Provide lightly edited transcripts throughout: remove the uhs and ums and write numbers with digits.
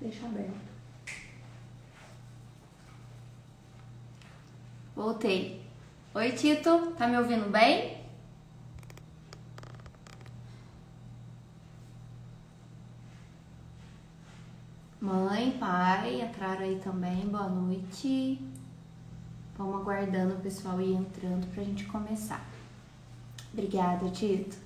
deixa aberto. Voltei. Oi, Tito, tá me ouvindo bem? Mãe, pai, entraram aí também, boa noite. Vamos aguardando o pessoal ir entrando pra gente começar. Obrigada, Tito.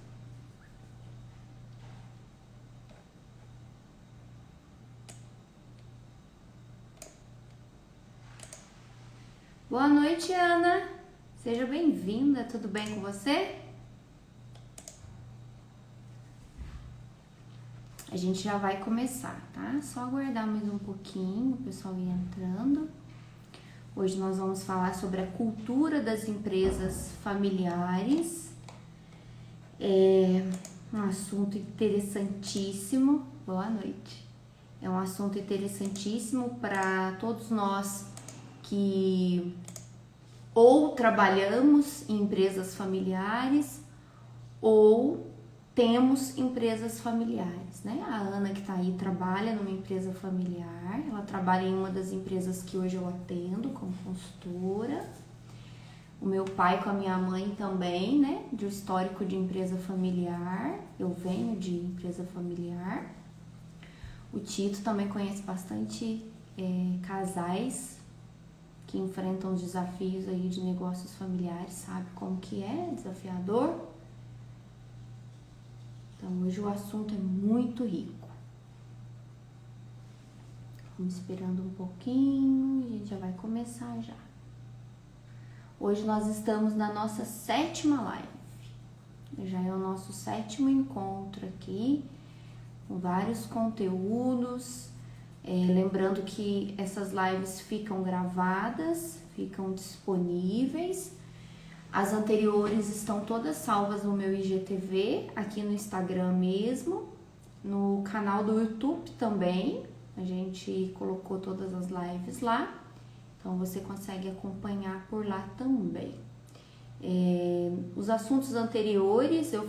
Boa noite, Ana. Seja bem-vinda, tudo bem com você? A gente já vai começar, tá? Só aguardar mais um pouquinho, o pessoal ir entrando. Hoje nós vamos falar sobre a cultura das empresas familiares. É um assunto interessantíssimo. Boa noite. É um assunto interessantíssimo para todos nós que ou trabalhamos em empresas familiares ou temos empresas familiares, né? A Ana que tá aí trabalha numa empresa familiar, ela trabalha em uma das empresas que hoje eu atendo como consultora. O meu pai com a minha mãe também, né? De um histórico de empresa familiar, eu venho de empresa familiar. O Tito também conhece bastante casais que enfrentam os desafios aí de negócios familiares, sabe como que é desafiador? Então hoje o assunto é muito rico. Vamos esperando um pouquinho, a gente já vai começar já. Hoje nós estamos na nossa 7ª live. Já é o nosso 7º encontro aqui, com vários conteúdos. Lembrando que essas lives ficam gravadas, ficam disponíveis. As anteriores estão todas salvas no meu IGTV, aqui no Instagram mesmo, no canal do YouTube também. A gente colocou todas as lives lá, então você consegue acompanhar por lá também. Os assuntos anteriores eu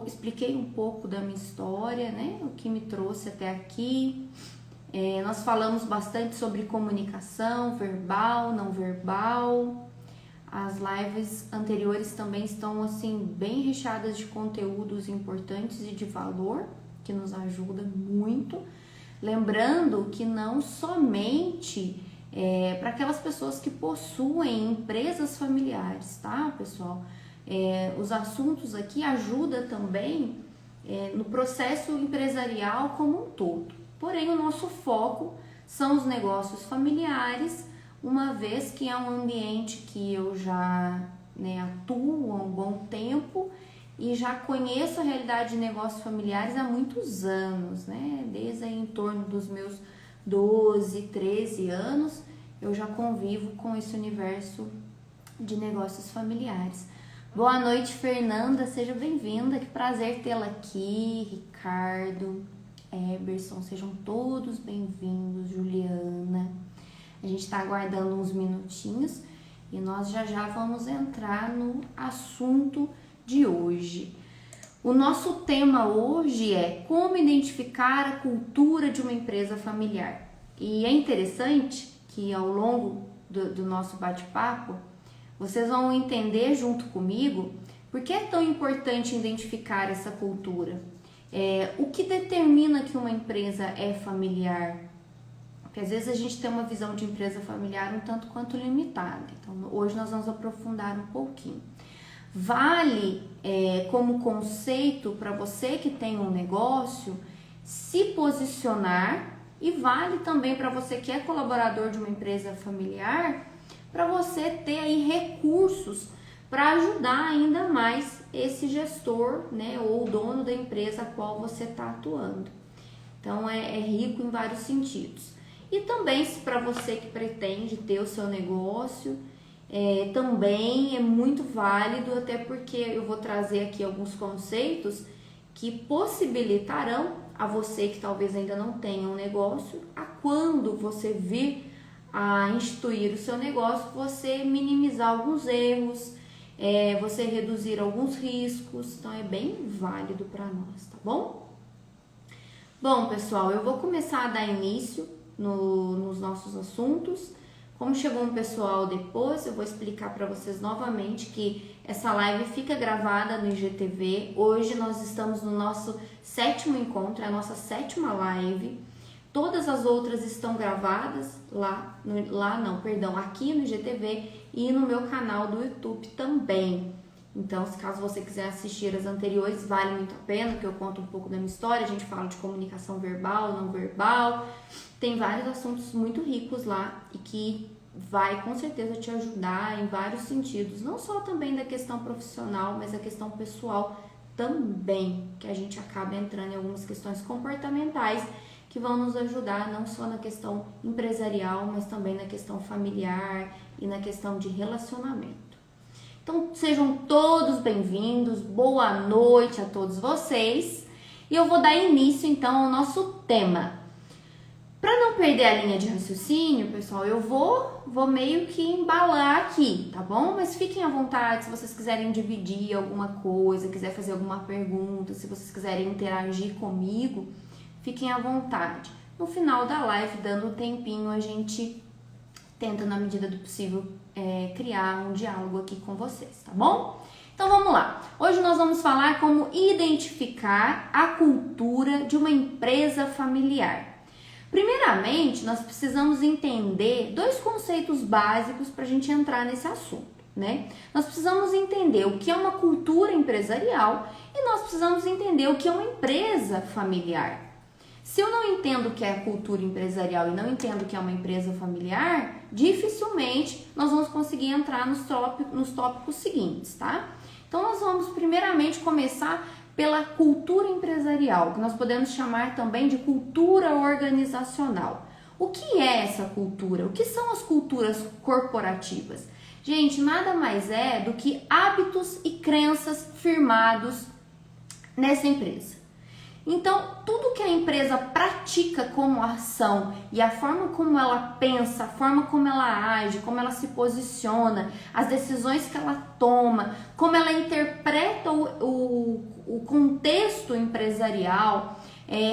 expliquei um pouco da minha história, né? O que me trouxe até aqui. Nós falamos bastante sobre comunicação, verbal, não verbal. As lives anteriores também estão assim bem recheadas de conteúdos importantes e de valor, que nos ajuda muito. Lembrando que não somente para aquelas pessoas que possuem empresas familiares, tá, pessoal? Os assuntos aqui ajudam também no processo empresarial como um todo. Porém, o nosso foco são os negócios familiares, uma vez que é um ambiente que eu já atuo há um bom tempo e já conheço a realidade de negócios familiares há muitos anos, né? Desde aí em torno dos meus 12, 13 anos, eu já convivo com esse universo de negócios familiares. Boa noite, Fernanda, seja bem-vinda, que prazer tê-la aqui, Ricardo, Eberson, sejam todos bem-vindos, Juliana. A gente está aguardando uns minutinhos e nós já vamos entrar no assunto de hoje. O nosso tema hoje é como identificar a cultura de uma empresa familiar. E é interessante que ao longo do nosso bate-papo, vocês vão entender junto comigo por que é tão importante identificar essa cultura. O que determina que uma empresa é familiar? Porque às vezes a gente tem uma visão de empresa familiar um tanto quanto limitada. Então hoje nós vamos aprofundar um pouquinho. Vale como conceito para você que tem um negócio se posicionar e vale também para você que é colaborador de uma empresa familiar, para você ter aí recursos para ajudar ainda mais esse gestor, né, ou o dono da empresa a qual você está atuando. Então é rico em vários sentidos. E também para você que pretende ter o seu negócio, também é muito válido, até porque eu vou trazer aqui alguns conceitos que possibilitarão a você que talvez ainda não tenha um negócio, a quando você vir a instituir o seu negócio, você minimizar alguns erros, você reduzir alguns riscos, então é bem válido para nós, tá bom? Bom, pessoal, eu vou começar a dar início nos nossos assuntos. Como chegou um pessoal depois, eu vou explicar para vocês novamente que essa live fica gravada no IGTV. Hoje nós estamos no nosso 7º encontro, é a nossa 7ª live. Todas as outras estão gravadas aqui no IGTV e no meu canal do YouTube também. Então, se caso você quiser assistir as anteriores, vale muito a pena, porque eu conto um pouco da minha história, a gente fala de comunicação verbal, não verbal, tem vários assuntos muito ricos lá e que vai com certeza te ajudar em vários sentidos, não só também da questão profissional, mas a questão pessoal também, que a gente acaba entrando em algumas questões comportamentais que vão nos ajudar não só na questão empresarial, mas também na questão familiar e na questão de relacionamento. Então, sejam todos bem-vindos, boa noite a todos vocês. E eu vou dar início, então, ao nosso tema. Para não perder a linha de raciocínio, pessoal, eu vou meio que embalar aqui, tá bom? Mas fiquem à vontade, se vocês quiserem dividir alguma coisa, quiser fazer alguma pergunta, se vocês quiserem interagir comigo, fiquem à vontade. No final da live, dando um tempinho, a gente tenta, na medida do possível, criar um diálogo aqui com vocês, tá bom? Então vamos lá. Hoje nós vamos falar como identificar a cultura de uma empresa familiar. Primeiramente, nós precisamos entender 2 conceitos básicos para a gente entrar nesse assunto, né? Nós precisamos entender o que é uma cultura empresarial e nós precisamos entender o que é uma empresa familiar. Se eu não entendo o que é a cultura empresarial e não entendo o que é uma empresa familiar, dificilmente nós vamos conseguir entrar nos tópicos seguintes, tá? Então, nós vamos primeiramente começar pela cultura empresarial, que nós podemos chamar também de cultura organizacional. O que é essa cultura? O que são as culturas corporativas? Gente, nada mais é do que hábitos e crenças firmados nessa empresa. Então, tudo que a empresa pratica como ação e a forma como ela pensa, a forma como ela age, como ela se posiciona, as decisões que ela toma, como ela interpreta o contexto empresarial,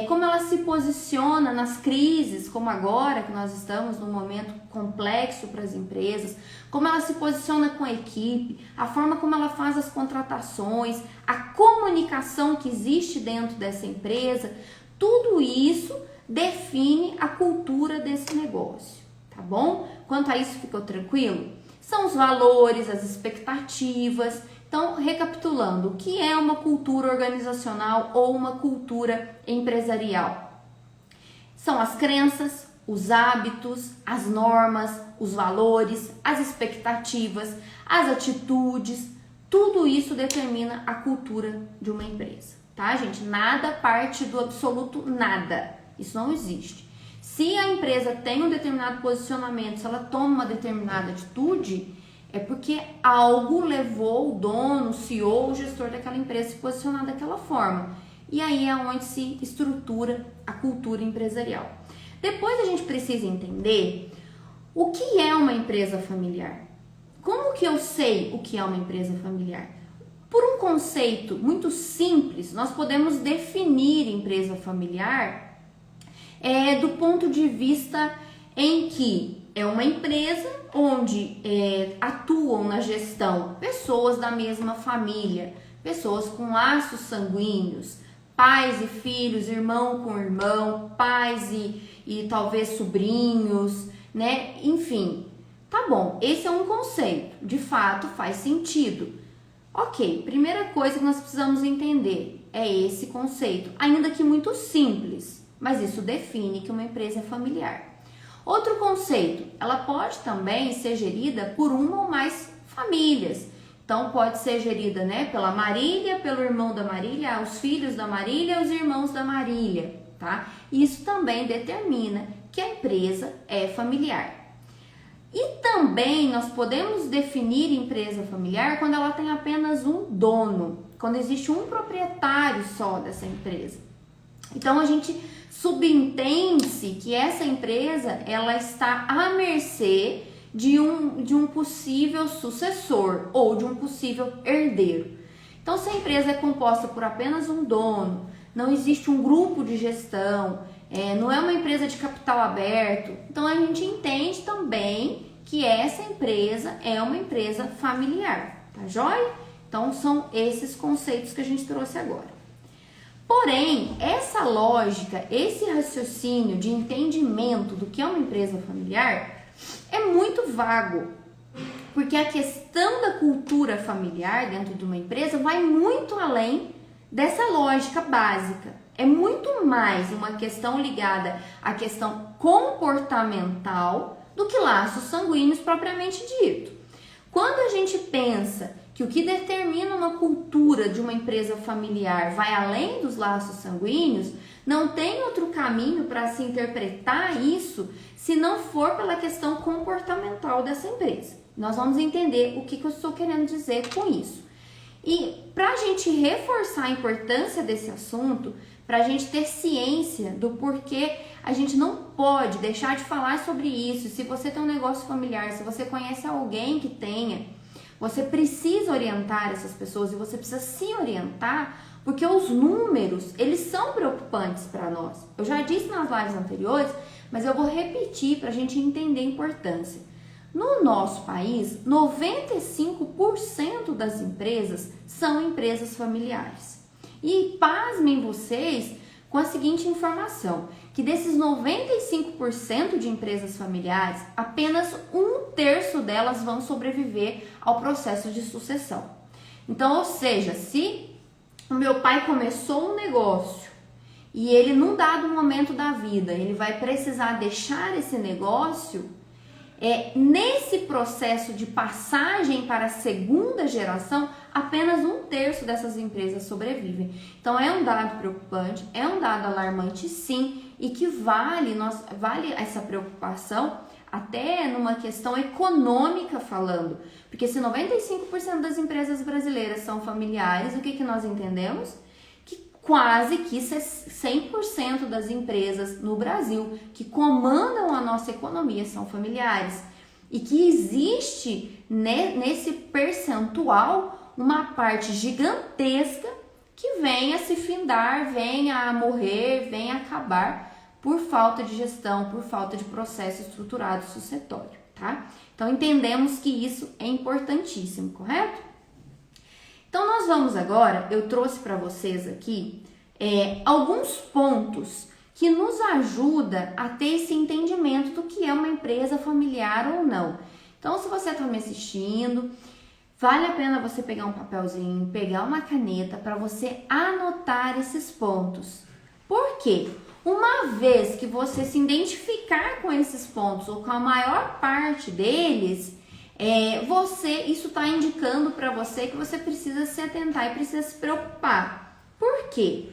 como ela se posiciona nas crises, como agora que nós estamos num momento complexo para as empresas, como ela se posiciona com a equipe, a forma como ela faz as contratações, a comunicação que existe dentro dessa empresa, tudo isso define a cultura desse negócio, tá bom? Quanto a isso, ficou tranquilo? São os valores, as expectativas. Então, recapitulando, o que é uma cultura organizacional ou uma cultura empresarial? São as crenças, os hábitos, as normas, os valores, as expectativas, as atitudes, tudo isso determina a cultura de uma empresa, tá, gente? Nada parte do absoluto nada, isso não existe. Se a empresa tem um determinado posicionamento, se ela toma uma determinada atitude, é porque algo levou o dono, o CEO, o gestor daquela empresa a se posicionar daquela forma. E aí é onde se estrutura a cultura empresarial. Depois a gente precisa entender o que é uma empresa familiar. Como que eu sei o que é uma empresa familiar? Por um conceito muito simples, nós podemos definir empresa familiar do ponto de vista em que é uma empresa onde atuam na gestão pessoas da mesma família, pessoas com laços sanguíneos, pais e filhos, irmão com irmão, pais e talvez sobrinhos, né? Enfim, tá bom, esse é um conceito, de fato faz sentido. Ok, primeira coisa que nós precisamos entender é esse conceito, ainda que muito simples, mas isso define que uma empresa é familiar. Outro conceito, ela pode também ser gerida por uma ou mais famílias. Então, pode ser gerida, né, pela Marília, pelo irmão da Marília, os filhos da Marília, os irmãos da Marília, tá? Isso também determina que a empresa é familiar. E também nós podemos definir empresa familiar quando ela tem apenas um dono, quando existe um proprietário só dessa empresa. Então, a gente subentende-se que essa empresa ela está à mercê de um possível sucessor ou de um possível herdeiro. Então, se a empresa é composta por apenas um dono, não existe um grupo de gestão, não é uma empresa de capital aberto. Então a gente entende também que essa empresa é uma empresa familiar, tá joia? Então são esses conceitos que a gente trouxe agora. Porém, essa lógica, esse raciocínio de entendimento do que é uma empresa familiar é muito vago, porque a questão da cultura familiar dentro de uma empresa vai muito além dessa lógica básica. É muito mais uma questão ligada à questão comportamental do que laços sanguíneos propriamente dito. Quando a gente pensa que o que determina uma cultura de uma empresa familiar vai além dos laços sanguíneos, não tem outro caminho para se interpretar isso se não for pela questão comportamental dessa empresa. Nós vamos entender o que eu estou querendo dizer com isso. E para a gente reforçar a importância desse assunto, para a gente ter ciência do porquê a gente não pode deixar de falar sobre isso. Se você tem um negócio familiar, se você conhece alguém que tenha, você precisa orientar essas pessoas e você precisa se orientar, porque os números, eles são preocupantes para nós. Eu já disse nas lives anteriores, mas eu vou repetir para a gente entender a importância. No nosso país, 95% das empresas são empresas familiares. E pasmem vocês com a seguinte informação, que desses 95% de empresas familiares, apenas 1/3 delas vão sobreviver ao processo de sucessão. Então, ou seja, se o meu pai começou um negócio e ele, num dado momento da vida, ele vai precisar deixar esse negócio, nesse processo de passagem para a segunda geração, apenas 1/3 dessas empresas sobrevivem. Então é um dado preocupante, é um dado alarmante sim, e que vale essa preocupação até numa questão econômica falando, porque se 95% das empresas brasileiras são familiares, o que nós entendemos? Quase que 100% das empresas no Brasil que comandam a nossa economia são familiares e que existe nesse percentual uma parte gigantesca que vem a se findar, vem a morrer, vem a acabar por falta de gestão, por falta de processo estruturado sucessório, tá? Então entendemos que isso é importantíssimo, correto? Então, nós vamos agora, eu trouxe para vocês aqui alguns pontos que nos ajudam a ter esse entendimento do que é uma empresa familiar ou não. Então, se você está me assistindo, vale a pena você pegar um papelzinho, pegar uma caneta para você anotar esses pontos. Por quê? Uma vez que você se identificar com esses pontos ou com a maior parte deles, isso está indicando para você que você precisa se atentar e precisa se preocupar. Por quê?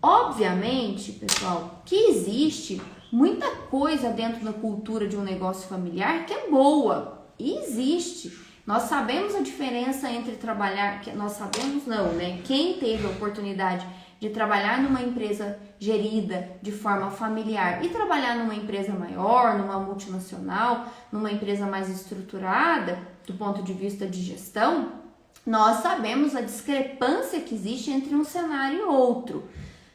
Obviamente, pessoal, que existe muita coisa dentro da cultura de um negócio familiar que é boa. E existe. Nós sabemos a diferença entre trabalhar... Nós sabemos não, né? Quem teve a oportunidade de trabalhar numa empresa gerida de forma familiar e trabalhar numa empresa maior, numa multinacional, numa empresa mais estruturada do ponto de vista de gestão, nós sabemos a discrepância que existe entre um cenário e outro,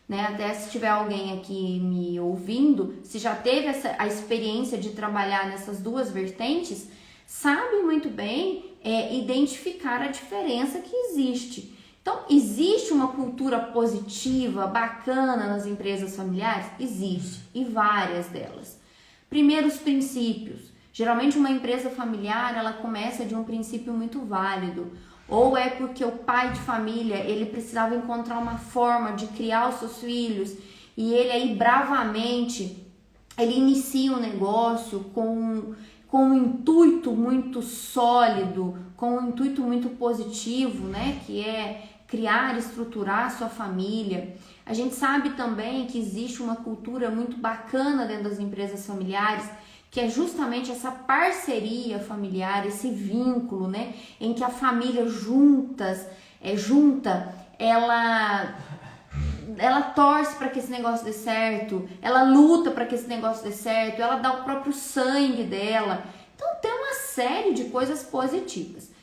né? Até se tiver alguém aqui me ouvindo, se já teve a experiência de trabalhar nessas duas vertentes, sabe muito bem identificar a diferença que existe. Então, existe uma cultura positiva, bacana nas empresas familiares? Existe, e várias delas. Primeiro, os princípios. Geralmente, uma empresa familiar, ela começa de um princípio muito válido. Ou é porque o pai de família, ele precisava encontrar uma forma de criar os seus filhos, e ele aí, bravamente, ele inicia um negócio com um intuito muito sólido, com um intuito muito positivo, né? Que é criar, estruturar a sua família. A gente sabe também que existe uma cultura muito bacana dentro das empresas familiares, que é justamente essa parceria familiar, esse vínculo, né? Em que a família junta, ela torce para que esse negócio dê certo, ela luta para que esse negócio dê certo, ela dá o próprio sangue dela. Então tem uma série de coisas positivas.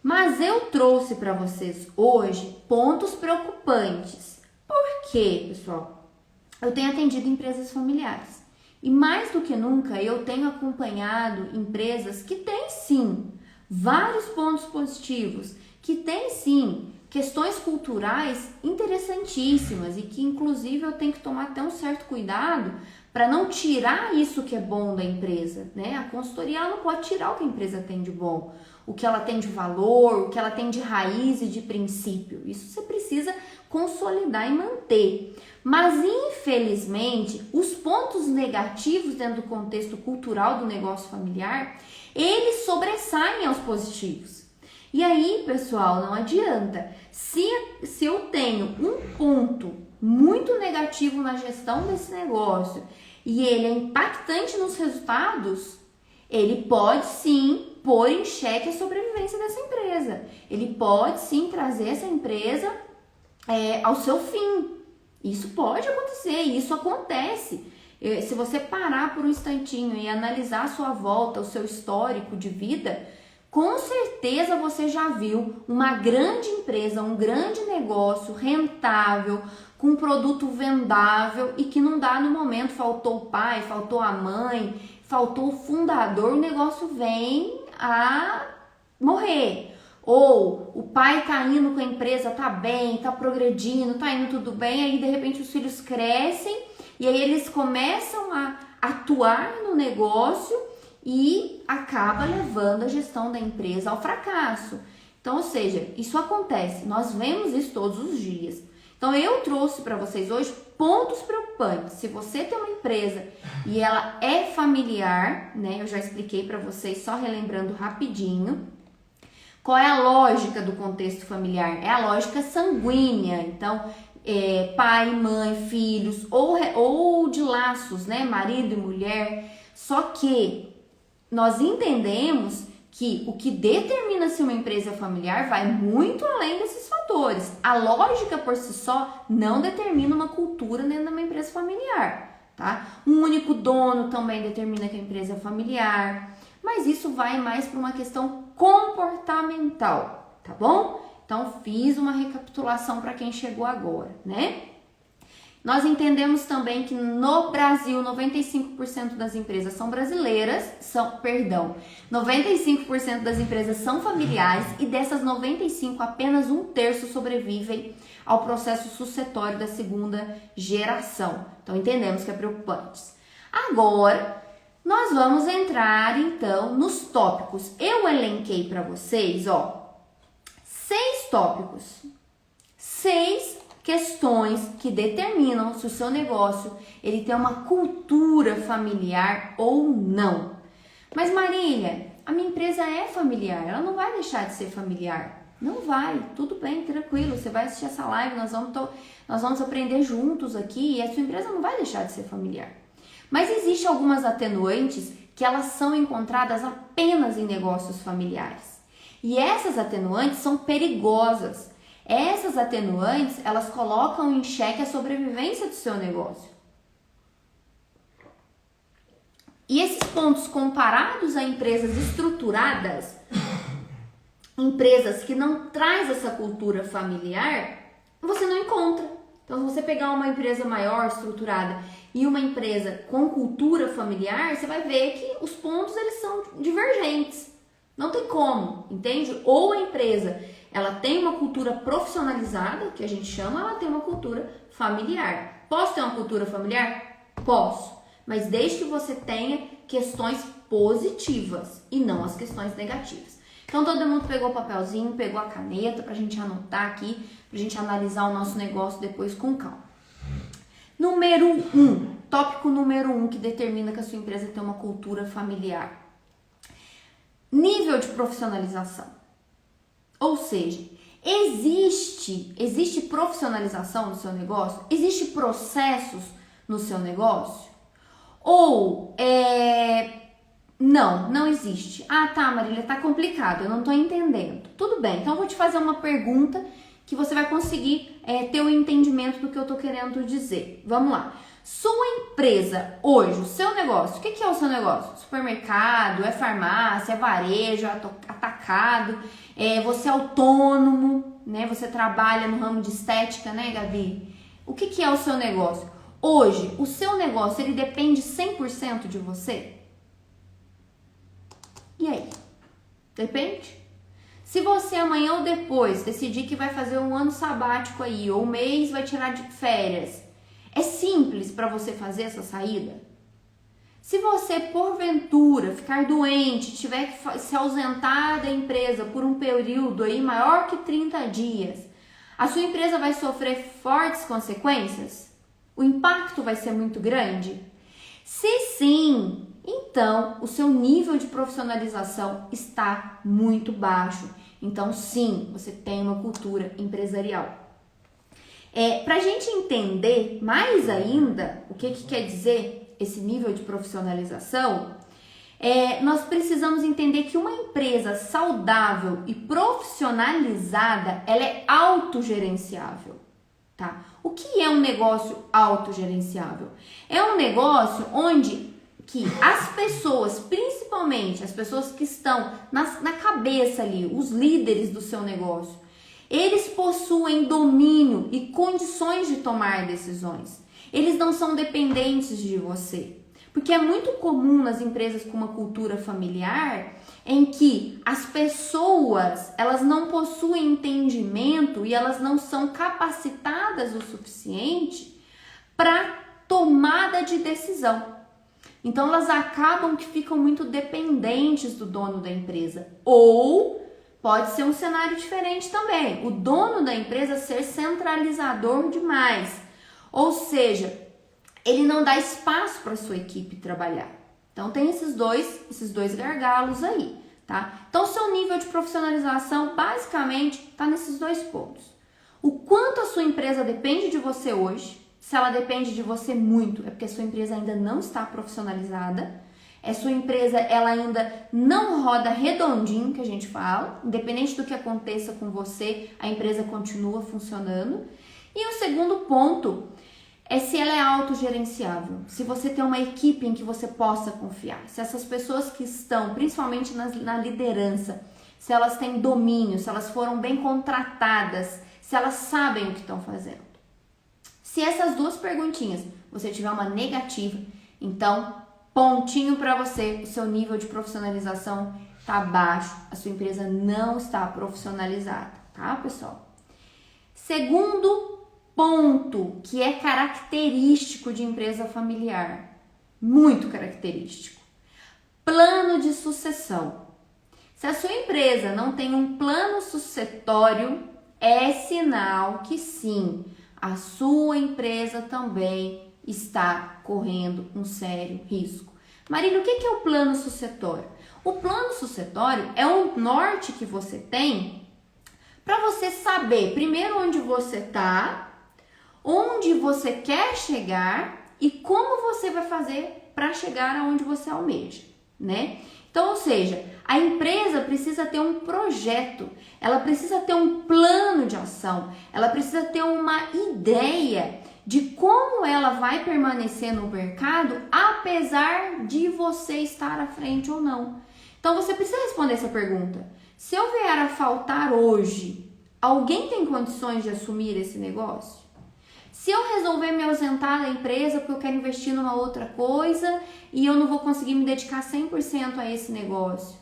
Mas eu trouxe para vocês hoje pontos preocupantes. Por quê, pessoal? Eu tenho atendido empresas familiares e mais do que nunca eu tenho acompanhado empresas que têm sim vários pontos positivos, que têm sim questões culturais interessantíssimas e que inclusive eu tenho que tomar até um certo cuidado para não tirar isso que é bom da empresa, né? A consultoria ela não pode tirar o que a empresa tem de bom, o que ela tem de valor, o que ela tem de raiz e de princípio. Isso você precisa consolidar e manter. Mas infelizmente, os pontos negativos dentro do contexto cultural do negócio familiar, eles sobressaem aos positivos. E aí, pessoal, não adianta. Se eu tenho um ponto muito negativo na gestão desse negócio e ele é impactante nos resultados, ele pode sim pôr em xeque a sobrevivência dessa empresa. Ele pode sim trazer essa empresa ao seu fim. Isso pode acontecer, isso acontece. Se você parar por um instantinho e analisar a sua volta, o seu histórico de vida, com certeza você já viu uma grande empresa, um grande negócio rentável, com um produto vendável e que não dá no momento, faltou o pai, faltou a mãe, faltou o fundador, o negócio vem a morrer. Ou o pai tá indo com a empresa, tá bem, tá progredindo, tá indo tudo bem, aí de repente os filhos crescem e aí eles começam a atuar no negócio e acaba levando a gestão da empresa ao fracasso. Então, ou seja, isso acontece, nós vemos isso todos os dias. Então, eu trouxe para vocês hoje pontos preocupantes. Se você tem uma empresa e ela é familiar, né? Eu já expliquei para vocês, só relembrando rapidinho. Qual é a lógica do contexto familiar? É a lógica sanguínea. Então, pai, mãe, filhos, ou de laços, né? Marido e mulher. Só que nós entendemos que o que determina se uma empresa é familiar vai muito além desses fatores. A lógica por si só não determina uma cultura dentro de uma empresa familiar, tá? Um único dono também determina que a empresa é familiar, mas isso vai mais para uma questão comportamental, tá bom? Então, fiz uma recapitulação para quem chegou agora, né? Nós entendemos também que no Brasil 95% das empresas são brasileiras, 95% das empresas são familiares e dessas 95, apenas 1/3 sobrevivem ao processo sucessório da segunda geração. Então entendemos que é preocupante. Agora, nós vamos entrar então nos tópicos. Eu elenquei para vocês, 6 tópicos, 6 questões que determinam se o seu negócio ele tem uma cultura familiar ou não. Mas Marília, a minha empresa é familiar, ela não vai deixar de ser familiar. Não vai, tudo bem, tranquilo, você vai assistir essa live, nós vamos aprender juntos aqui e a sua empresa não vai deixar de ser familiar. Mas existem algumas atenuantes que elas são encontradas apenas em negócios familiares. E essas atenuantes são perigosas. Essas atenuantes, elas colocam em xeque a sobrevivência do seu negócio. E esses pontos comparados a empresas estruturadas, empresas que não traz essa cultura familiar, você não encontra. Então, se você pegar uma empresa maior, estruturada, e uma empresa com cultura familiar, você vai ver que os pontos eles são divergentes. Não tem como, entende? Ou a empresa ela tem uma cultura profissionalizada, que a gente chama, ela tem uma cultura familiar. Posso ter uma cultura familiar? Posso, mas desde que você tenha questões positivas e não as questões negativas. Então todo mundo pegou o papelzinho, pegou a caneta pra gente anotar aqui, pra gente analisar o nosso negócio depois com calma. Tópico número 1 que determina que a sua empresa tem uma cultura familiar. Nível de profissionalização. Ou seja, existe profissionalização no seu negócio? Existe processos no seu negócio? Ou não existe. Ah, tá, Marília, tá complicado, eu não tô entendendo. Tudo bem, então eu vou te fazer uma pergunta que você vai conseguir ter um entendimento do que eu tô querendo dizer. Vamos lá. Sua empresa hoje, o seu negócio, o que é o seu negócio? Supermercado, é farmácia, é varejo, é atacado, você é autônomo, né? Você trabalha no ramo de estética, né, Gabi? O que é o seu negócio? Hoje, o seu negócio, ele depende 100% de você? E aí? Depende? Se você amanhã ou depois decidir que vai fazer um ano sabático aí, ou um mês vai tirar de férias, é simples para você fazer essa saída? Se você, porventura, ficar doente, tiver que se ausentar da empresa por um período aí maior que 30 dias, a sua empresa vai sofrer fortes consequências? O impacto vai ser muito grande? Se sim, então o seu nível de profissionalização está muito baixo. Então sim, você tem uma cultura empresarial. Para a gente entender mais ainda o que quer dizer esse nível de profissionalização, nós precisamos entender que uma empresa saudável e profissionalizada, ela é autogerenciável, tá? O que é um negócio autogerenciável? É um negócio onde que as pessoas, principalmente as pessoas que estão na cabeça ali, os líderes do seu negócio, eles possuem domínio e condições de tomar decisões. Eles não são dependentes de você. Porque é muito comum nas empresas com uma cultura familiar em que as pessoas, elas não possuem entendimento e elas não são capacitadas o suficiente para tomada de decisão. Então elas acabam que ficam muito dependentes do dono da empresa. Ou pode ser um cenário diferente também, o dono da empresa ser centralizador demais. Ou seja, ele não dá espaço para a sua equipe trabalhar. Então tem esses dois gargalos aí, tá? Então seu nível de profissionalização basicamente está nesses dois pontos. O quanto a sua empresa depende de você hoje. Se ela depende de você muito, é porque a sua empresa ainda não está profissionalizada. A sua empresa, ela ainda não roda redondinho, que a gente fala. Independente do que aconteça com você, a empresa continua funcionando. E o segundo ponto é se ela é autogerenciável, se você tem uma equipe em que você possa confiar, se essas pessoas que estão, principalmente na liderança, se elas têm domínio, se elas foram bem contratadas, se elas sabem o que estão fazendo. Se essas duas perguntinhas você tiver uma negativa, então pontinho para você, o seu nível de profissionalização está baixo, a sua empresa não está profissionalizada, tá, pessoal? Segundo ponto que é característico de empresa familiar, muito característico, plano de sucessão. Se a sua empresa não tem um plano sucessório, é sinal que sim, a sua empresa também está correndo um sério risco. Marília, o que é o plano sucessório? O plano sucessório é um norte que você tem para você saber primeiro onde você está, onde você quer chegar e como você vai fazer para chegar aonde você almeja, né? Então, ou seja, a empresa precisa ter um projeto, ela precisa ter um plano de ação, ela precisa ter uma ideia de como ela vai permanecer no mercado, apesar de você estar à frente ou não. Então, você precisa responder essa pergunta. Se eu vier a faltar hoje, alguém tem condições de assumir esse negócio? Se eu resolver me ausentar da empresa porque eu quero investir numa outra coisa e eu não vou conseguir me dedicar 100% a esse negócio,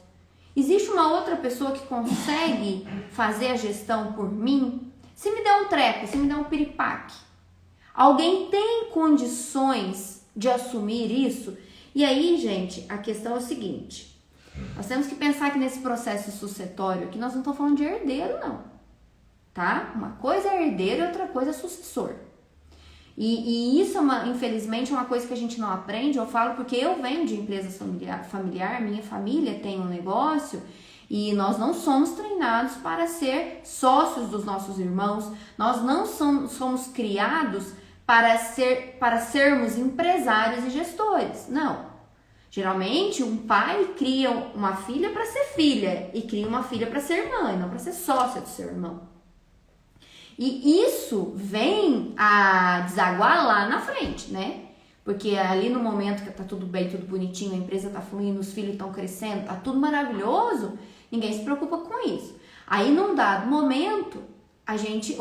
existe uma outra pessoa que consegue fazer a gestão por mim? Se me der um treco, se me der um piripaque, alguém tem condições de assumir isso? E aí, gente, a questão é o seguinte, nós temos que pensar que nesse processo sucessório, que nós não estamos falando de herdeiro não, tá? Uma coisa é herdeiro e outra coisa é sucessor. E isso, infelizmente, é uma coisa que a gente não aprende. Eu falo porque eu venho de empresa familiar, minha família tem um negócio e nós não somos treinados para ser sócios dos nossos irmãos. Nós não somos criados para sermos empresários e gestores. Não. Geralmente, um pai cria uma filha para ser filha e cria uma filha para ser mãe, não para ser sócia do seu irmão. E isso vem a desaguar lá na frente, né? Porque ali no momento que tá tudo bem, tudo bonitinho, a empresa tá fluindo, os filhos estão crescendo, tá tudo maravilhoso, ninguém se preocupa com isso. Aí num dado momento, a gente,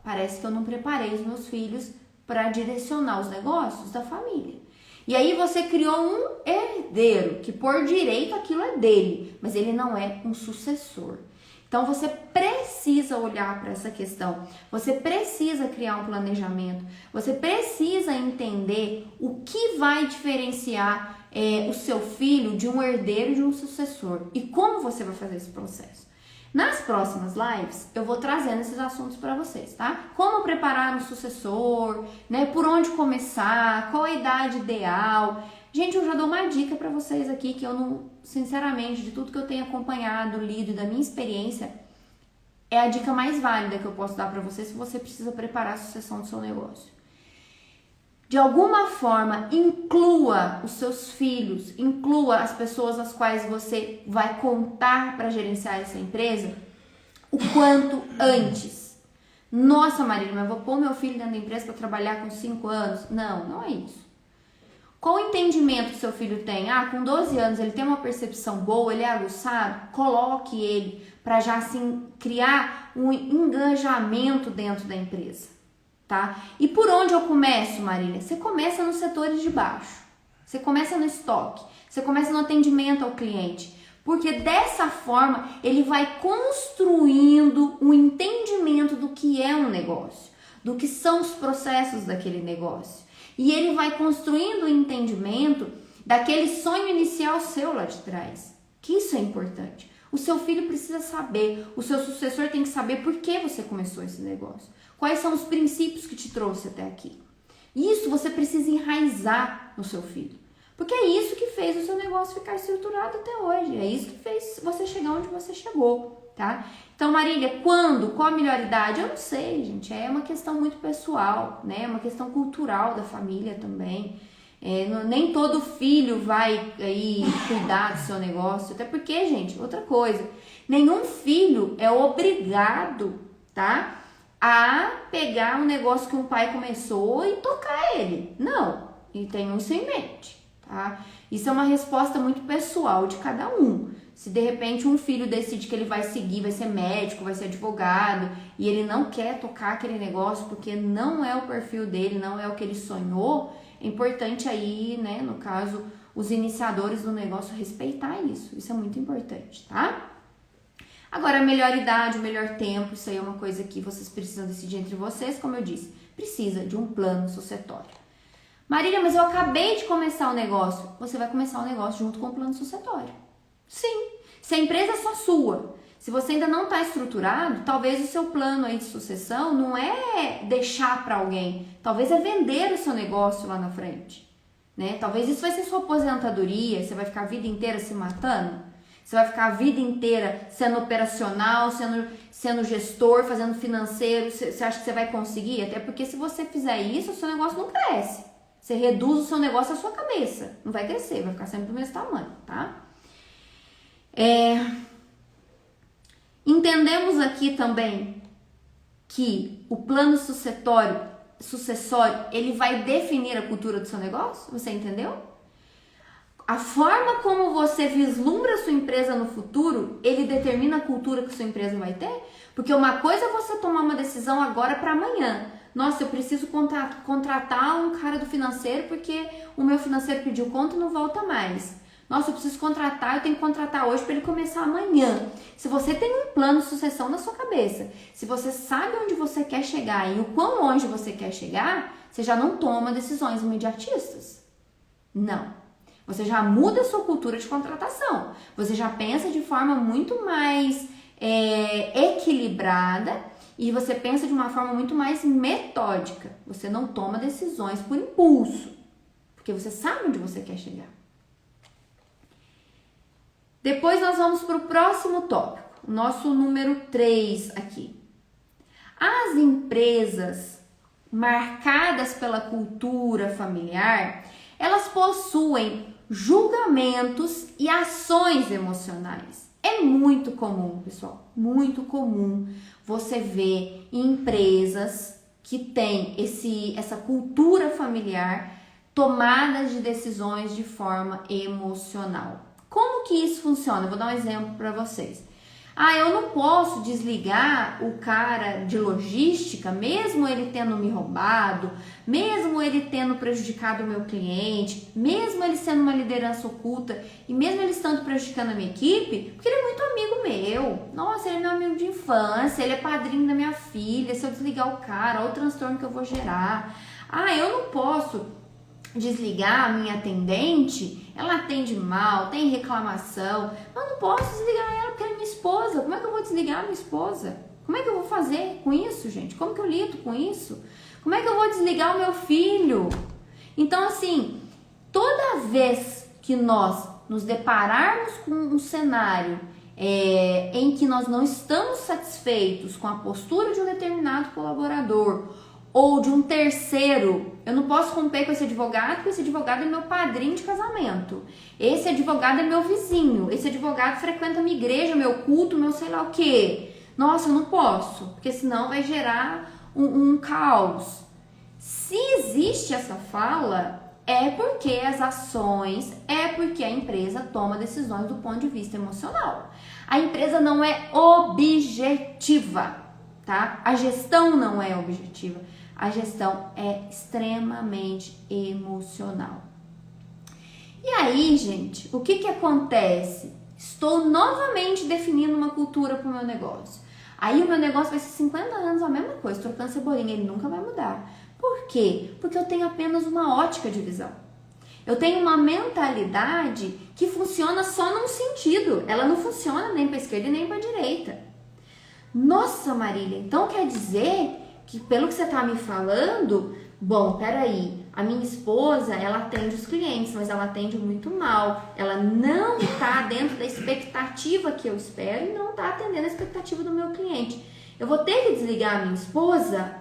parece que eu não preparei os meus filhos para direcionar os negócios da família. E aí você criou um herdeiro, que por direito aquilo é dele, mas ele não é um sucessor. Então você precisa olhar para essa questão, você precisa criar um planejamento, você precisa entender o que vai diferenciar o seu filho de um herdeiro e de um sucessor e como você vai fazer esse processo. Nas próximas lives eu vou trazendo esses assuntos para vocês, tá? Como preparar um sucessor, né? Por onde começar, qual a idade ideal. Gente, eu já dou uma dica para vocês aqui que eu não, sinceramente, de tudo que eu tenho acompanhado, lido e da minha experiência, é a dica mais válida que eu posso dar para você se você precisa preparar a sucessão do seu negócio. De alguma forma, inclua os seus filhos, inclua as pessoas às quais você vai contar para gerenciar essa empresa o quanto antes. Nossa, Marília, mas eu vou pôr meu filho dentro da empresa para trabalhar com 5 anos? Não, não é isso. Qual o entendimento que seu filho tem? Com 12 anos ele tem uma percepção boa, ele é aguçado? Coloque ele para já assim criar um engajamento dentro da empresa, tá? E por onde eu começo, Marília? Você começa nos setores de baixo, você começa no estoque, você começa no atendimento ao cliente, porque dessa forma ele vai construindo um entendimento do que é um negócio, do que são os processos daquele negócio. E ele vai construindo o entendimento daquele sonho inicial seu lá de trás. Que isso é importante. O seu filho precisa saber, o seu sucessor tem que saber por que você começou esse negócio. Quais são os princípios que te trouxe até aqui. Isso você precisa enraizar no seu filho. Porque é isso que fez o seu negócio ficar estruturado até hoje. É isso que fez você chegar onde você chegou, tá? Então, Marília, quando? Qual a melhor idade? Eu não sei, gente. É uma questão muito pessoal, né? É uma questão cultural da família também. Nem todo filho vai aí cuidar do seu negócio. Até porque, gente, outra coisa. Nenhum filho é obrigado, tá? A pegar um negócio que um pai começou e tocar ele. Não. E tenham isso em mente, tá? Isso é uma resposta muito pessoal de cada um. Se de repente um filho decide que ele vai seguir, vai ser médico, vai ser advogado, e ele não quer tocar aquele negócio porque não é o perfil dele, não é o que ele sonhou, é importante aí, né, no caso, os iniciadores do negócio respeitar isso. Isso é muito importante, tá? Agora, a melhor idade, o melhor tempo, isso aí é uma coisa que vocês precisam decidir entre vocês, como eu disse, precisa de um plano sucessório. Marília, mas eu acabei de começar o negócio. Você vai começar o negócio junto com o plano sucessório. Sim, se a empresa é só sua, se você ainda não está estruturado, talvez o seu plano aí de sucessão não é deixar para alguém, talvez é vender o seu negócio lá na frente, né? Talvez isso vai ser sua aposentadoria, você vai ficar a vida inteira se matando, você vai ficar a vida inteira sendo operacional, sendo gestor, fazendo financeiro, você acha que você vai conseguir? Até porque se você fizer isso, o seu negócio não cresce, você reduz o seu negócio à sua cabeça, não vai crescer, vai ficar sempre do mesmo tamanho, tá? Entendemos aqui também que o plano sucessório ele vai definir a cultura do seu negócio, você entendeu? A forma como você vislumbra a sua empresa no futuro, ele determina a cultura que a sua empresa vai ter, porque uma coisa é você tomar uma decisão agora para amanhã. Nossa, eu preciso contratar um cara do financeiro porque o meu financeiro pediu conta e não volta mais. Nossa, eu preciso contratar, eu tenho que contratar hoje para ele começar amanhã. Se você tem um plano de sucessão na sua cabeça, se você sabe onde você quer chegar e o quão longe você quer chegar, você já não toma decisões imediatistas. Não. Você já muda a sua cultura de contratação. Você já pensa de forma muito mais equilibrada e você pensa de uma forma muito mais metódica. Você não toma decisões por impulso, porque você sabe onde você quer chegar. Depois nós vamos para o próximo tópico, o nosso número 3 aqui. As empresas marcadas pela cultura familiar, elas possuem julgamentos e ações emocionais. É muito comum, pessoal, muito comum você ver empresas que têm essa cultura familiar tomadas de decisões de forma emocional. Como que isso funciona? Eu vou dar um exemplo para vocês. Ah, eu não posso desligar o cara de logística, mesmo ele tendo me roubado, mesmo ele tendo prejudicado o meu cliente, mesmo ele sendo uma liderança oculta e mesmo ele estando prejudicando a minha equipe, porque ele é muito amigo meu. Nossa, ele é meu amigo de infância, ele é padrinho da minha filha. Se eu desligar o cara, olha o transtorno que eu vou gerar. Ah, eu não posso desligar a minha atendente, ela atende mal, tem reclamação, eu não posso desligar ela porque ela é minha esposa. Como é que eu vou desligar a minha esposa? Como é que eu vou fazer com isso, gente? Como que eu lido com isso? Como é que eu vou desligar o meu filho? Então, assim, toda vez que nós nos depararmos com um cenário em que nós não estamos satisfeitos com a postura de um determinado colaborador ou de um terceiro, eu não posso romper com esse advogado, porque esse advogado é meu padrinho de casamento. Esse advogado é meu vizinho. Esse advogado frequenta minha igreja, meu culto, meu sei lá o quê. Nossa, eu não posso, porque senão vai gerar um caos. Se existe essa fala, é porque as ações, é porque a empresa toma decisões do ponto de vista emocional. A empresa não é objetiva, tá? A gestão não é objetiva. A gestão é extremamente emocional. E aí, gente, o que acontece? Estou novamente definindo uma cultura para o meu negócio. Aí o meu negócio vai ser 50 anos a mesma coisa, trocando cebolinha, ele nunca vai mudar. Por quê? Porque eu tenho apenas uma ótica de visão. Eu tenho uma mentalidade que funciona só num sentido. Ela não funciona nem para a esquerda e nem para a direita. Nossa, Marília, então quer dizer que pelo que você está me falando, bom, peraí, a minha esposa, ela atende os clientes, mas ela atende muito mal, ela não está dentro da expectativa que eu espero e não está atendendo a expectativa do meu cliente. Eu vou ter que desligar a minha esposa?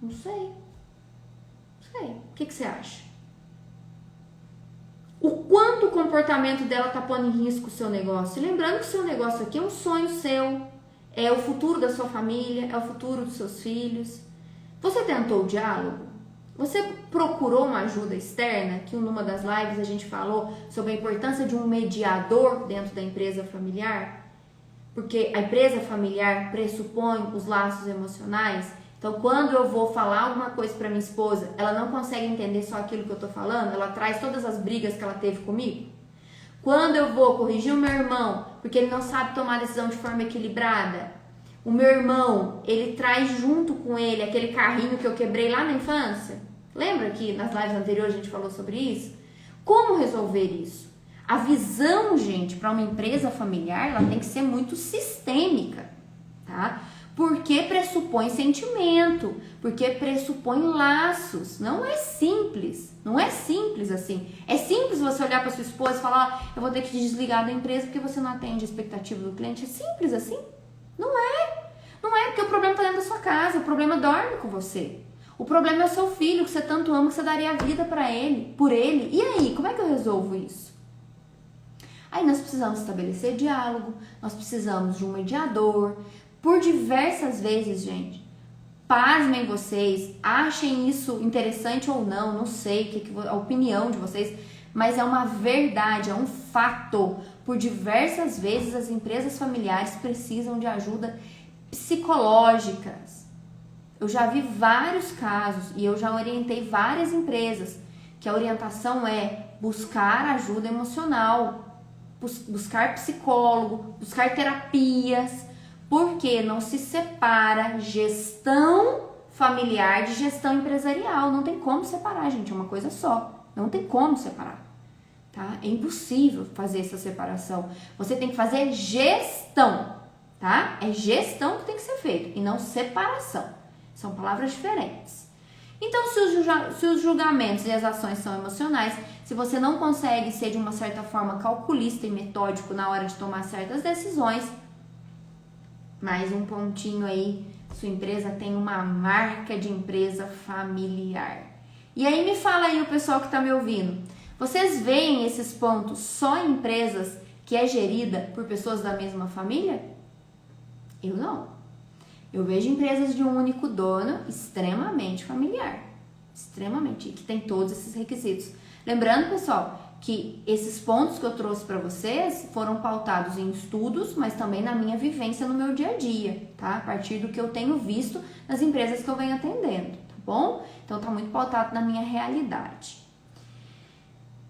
Não sei. Não sei. O que você acha? O quanto o comportamento dela está pondo em risco o seu negócio? Lembrando que o seu negócio aqui é um sonho seu. É o futuro da sua família, é o futuro dos seus filhos. Você tentou o diálogo? Você procurou uma ajuda externa? Que numa das lives a gente falou sobre a importância de um mediador dentro da empresa familiar? Porque a empresa familiar pressupõe os laços emocionais. Então, quando eu vou falar alguma coisa para minha esposa, ela não consegue entender só aquilo que eu tô falando, ela traz todas as brigas que ela teve comigo. Quando eu vou corrigir o meu irmão, porque ele não sabe tomar decisão de forma equilibrada, o meu irmão, ele traz junto com ele aquele carrinho que eu quebrei lá na infância. Lembra que nas lives anteriores a gente falou sobre isso? Como resolver isso? A visão, gente, para uma empresa familiar, ela tem que ser muito sistêmica, tá? Porque pressupõe sentimento, porque pressupõe laços. Não é simples, não é simples assim. É simples você olhar para sua esposa e falar, eu vou ter que te desligar da empresa porque você não atende a expectativa do cliente. É simples assim? Não é. Não é, porque o problema está dentro da sua casa, o problema dorme com você. O problema é o seu filho, que você tanto ama, que você daria a vida para ele, por ele. E aí, como é que eu resolvo isso? Aí nós precisamos estabelecer diálogo, nós precisamos de um mediador. Por diversas vezes, gente, pasmem vocês, achem isso interessante ou não, não sei a opinião de vocês, mas é uma verdade, é um fato. Por diversas vezes as empresas familiares precisam de ajuda psicológicas. Eu já vi vários casos e eu já orientei várias empresas que a orientação é buscar ajuda emocional, buscar psicólogo, buscar terapias, porque não se separa gestão familiar de gestão empresarial. Não tem como separar, gente, é uma coisa só. Não tem como separar, tá? É impossível fazer essa separação. Você tem que fazer gestão, tá? É gestão que tem que ser feito e não separação. São palavras diferentes. Então, se os julgamentos e as ações são emocionais, se você não consegue ser de uma certa forma calculista e metódico na hora de tomar certas decisões, mais um pontinho aí, sua empresa tem uma marca de empresa familiar. E aí me fala aí o pessoal que está me ouvindo, vocês veem esses pontos só em empresas que é gerida por pessoas da mesma família? Eu não. Eu vejo empresas de um único dono extremamente familiar, extremamente, e que tem todos esses requisitos. Lembrando, pessoal, que esses pontos que eu trouxe para vocês foram pautados em estudos, mas também na minha vivência no meu dia a dia, tá? A partir do que eu tenho visto nas empresas que eu venho atendendo, tá bom? Então tá muito pautado na minha realidade.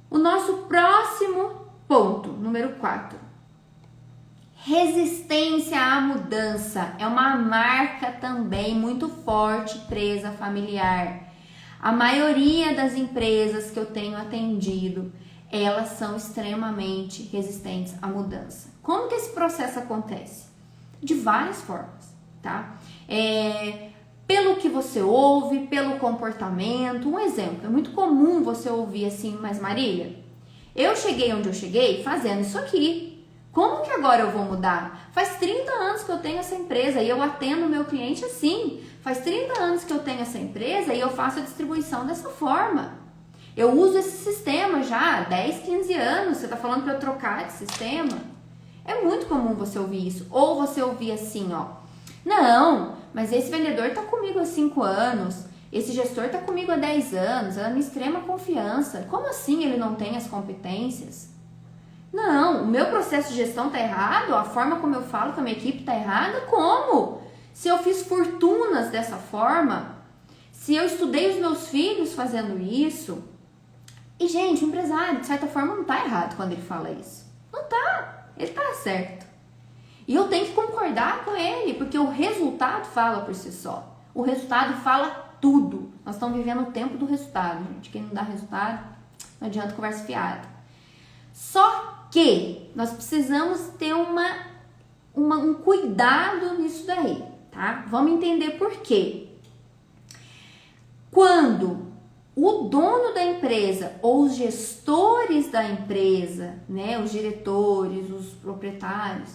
O nosso próximo ponto, número 4. Resistência à mudança é uma marca também muito forte, empresa familiar. A maioria das empresas que eu tenho atendido, elas são extremamente resistentes à mudança. Como que esse processo acontece? De várias formas, tá? Pelo que você ouve, pelo comportamento. Um exemplo, é muito comum você ouvir assim, mas Marília, eu cheguei onde eu cheguei fazendo isso aqui. Como que agora eu vou mudar? Faz 30 anos que eu tenho essa empresa e eu atendo o meu cliente assim. Faz 30 anos que eu tenho essa empresa e eu faço a distribuição dessa forma. Eu uso esse sistema já há 10, 15 anos. Você está falando para eu trocar de sistema? É muito comum você ouvir isso. Ou você ouvir assim, ó. Não, mas esse vendedor está comigo há 5 anos. Esse gestor está comigo há 10 anos. É uma extrema confiança. Como assim ele não tem as competências? Não, o meu processo de gestão está errado? A forma como eu falo com a minha equipe está errada? Como? Se eu fiz fortunas dessa forma, se eu estudei os meus filhos fazendo isso. E, gente, o empresário, de certa forma, não tá errado quando ele fala isso. Não tá. Ele tá certo. E eu tenho que concordar com ele, porque o resultado fala por si só. O resultado fala tudo. Nós estamos vivendo o tempo do resultado, gente. Quem não dá resultado, não adianta conversa fiada. Só que nós precisamos ter um cuidado nisso daí, tá? Vamos entender por quê. Quando o dono da empresa ou os gestores da empresa, né, os diretores, os proprietários,